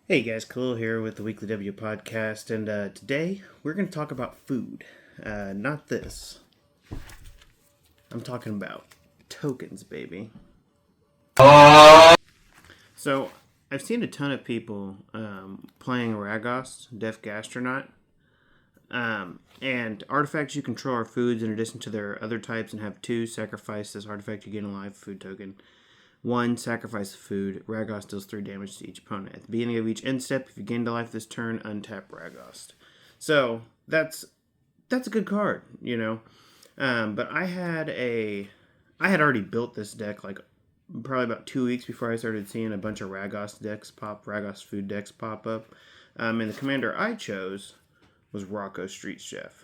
Hey guys, Kahlil here with the Weekly W podcast, and today we're going to talk about food. Not this. I'm talking about tokens, baby. So, I've seen a ton of people playing Ragost, Deft Gastronaut, and artifacts you control are foods in addition to their other types and have two sacrifice this artifact you gain a live food token. One, sacrifice the food. Ragost deals 3 damage to each opponent. At the beginning of each end step, if you gain a life this turn, untap Ragost. So, that's a good card, you know. But I had already built this deck like probably about 2 weeks before I started seeing a bunch of Ragost food decks pop up. And the commander I chose was Rocco Street Chef.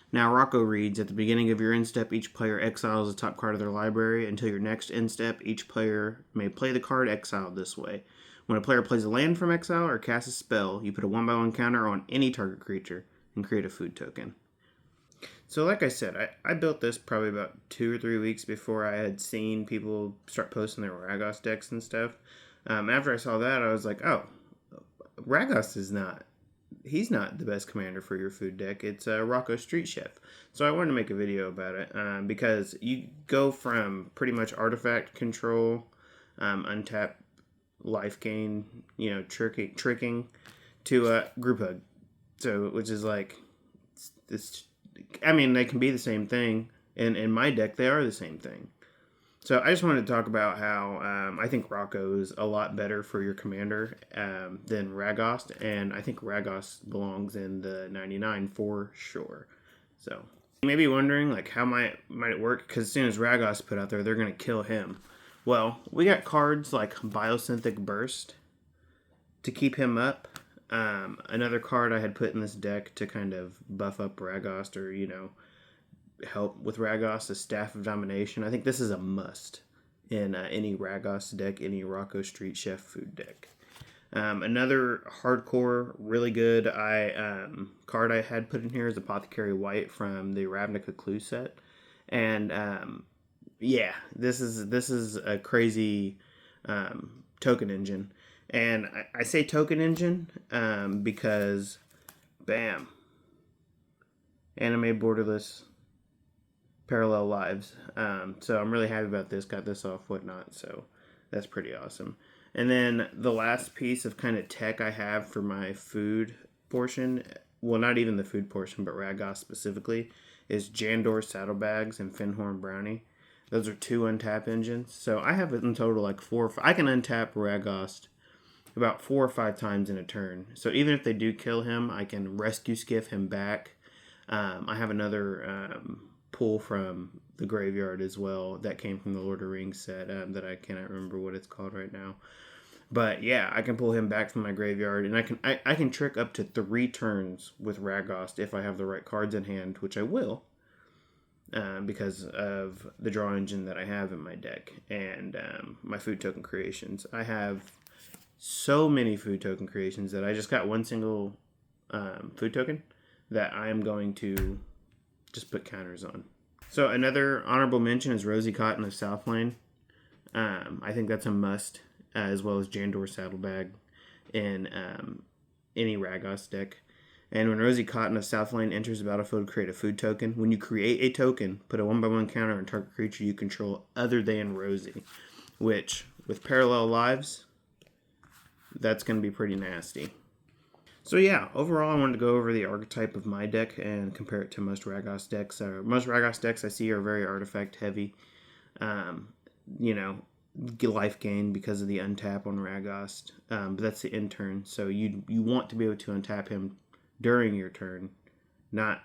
Now, Rocco reads, at the beginning of your end step, each player exiles the top card of their library. Until your next end step, each player may play the card exiled this way. When a player plays a land from exile or casts a spell, you put a 1/1 counter on any target creature and create a food token. So like I said, I built this probably about 2 or 3 weeks before I had seen people start posting their Ragost decks and stuff. After I saw that, I was like, oh, Ragost is not... He's not the best commander for your food deck. It's Rocco Street Chef. So I wanted to make a video about it because you go from pretty much artifact control, untap life gain, tricking to group hug. So, which is like this. I mean, they can be the same thing, and in my deck, they are the same thing. So I just wanted to talk about how I think Rocco is a lot better for your commander than Ragost, and I think Ragost belongs in the 99 for sure. So you may be wondering, like, how might it work? Because as soon as Ragost put out there, they're going to kill him. Well, we got cards like Biosynthic Burst to keep him up. Another card I had put in this deck to kind of buff up Ragost or, help with Ragost, a Staff of Domination. I think this is a must in any Ragost deck, any Rocco Street Chef food deck. Another hardcore, really good card I had put in here is Apothecary White from the Ravnica Clue set. And this is a crazy token engine. And I say token engine because, bam, anime borderless parallel lives. So I'm really happy about this. Got this off Whatnot, so that's pretty awesome. And then the last piece of kind of tech I have for my food portion, well, not even the food portion, but Ragost specifically, is Jandor Saddlebags and Finhorn Brownie. Those are 2 untap engines. So I have in total like 4 I can untap Ragost about 4 or 5 times in a turn. So even if they do kill him, I can rescue skiff him back. I have another pull from the graveyard as well that came from the Lord of the Rings set that I cannot remember what it's called right now. But yeah, I can pull him back from my graveyard, and I can trick up to 3 turns with Ragost if I have the right cards in hand, which I will, because of the draw engine that I have in my deck and my food token creations. I have so many food token creations that I just got one single food token that I am going to just put counters on. So another honorable mention is Rosie Cotton of South Lane. I think that's a must, as well as Jandor Saddlebag in any Ragost deck. And when Rosie Cotton of South Lane enters the battlefield, create a food token. When you create a token, put a 1/1 counter on target creature you control other than Rosie, which, with parallel lives, that's going to be pretty nasty. So yeah, overall I wanted to go over the archetype of my deck and compare it to most Ragost decks. Most Ragost decks I see are very artifact heavy. Life gain because of the untap on Ragost. But that's the end turn. So you want to be able to untap him during your turn, not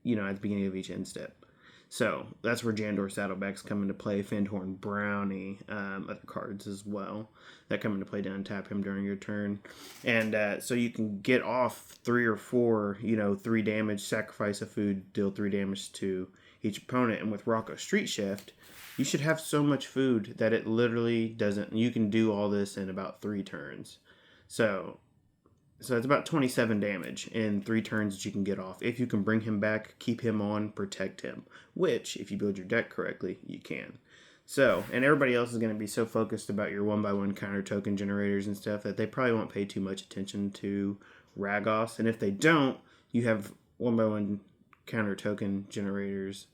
at the beginning of each end step. So that's where Jandor Saddlebags come into play, Finhorn Brownie, other cards as well that come into play to untap him during your turn. And so you can get off 3 or 4, 3 damage, sacrifice a food, deal 3 damage to each opponent. And with Rocco Street Chef, you should have so much food that it literally doesn't... You can do all this in about 3 turns. So it's about 27 damage in 3 turns that you can get off. If you can bring him back, keep him on, protect him. Which, if you build your deck correctly, you can. So, and everybody else is going to be so focused about your 1x1 counter token generators and stuff that they probably won't pay too much attention to Ragost. And if they don't, you have 1x1 counter token generators,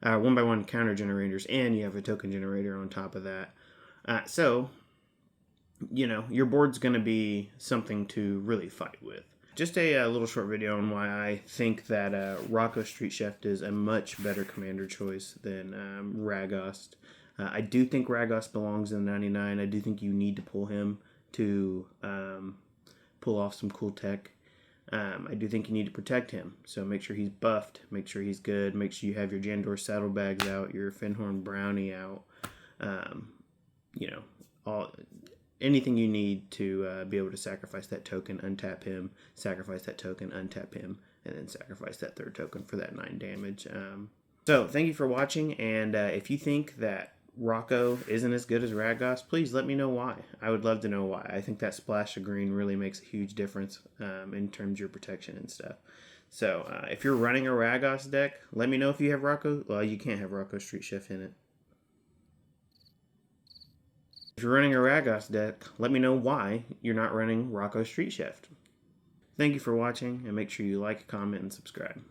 1x1 counter generators, and you have a token generator on top of that. So, you know, your board's going to be something to really fight with. Just a little short video on why I think that Rocco Street Chef is a much better commander choice than Ragost. I do think Ragost belongs in the 99. I do think you need to pull him to pull off some cool tech. I do think you need to protect him. So make sure he's buffed. Make sure he's good. Make sure you have your Jandor saddlebags out, your Fenhorn Brownie out. You know, anything you need to be able to sacrifice that token, untap him, sacrifice that token, untap him, and then sacrifice that third token for that 9 damage. So thank you for watching, and if you think that Rocco isn't as good as Ragost, please let me know why. I would love to know why. I think that splash of green really makes a huge difference in terms of your protection and stuff. So if you're running a Ragost deck, let me know if you have Rocco. Well, you can't have Rocco Street Chef in it. If you're running a Ragost deck, let me know why you're not running Rocco Street Chef. Thank you for watching, and make sure you like, comment, and subscribe.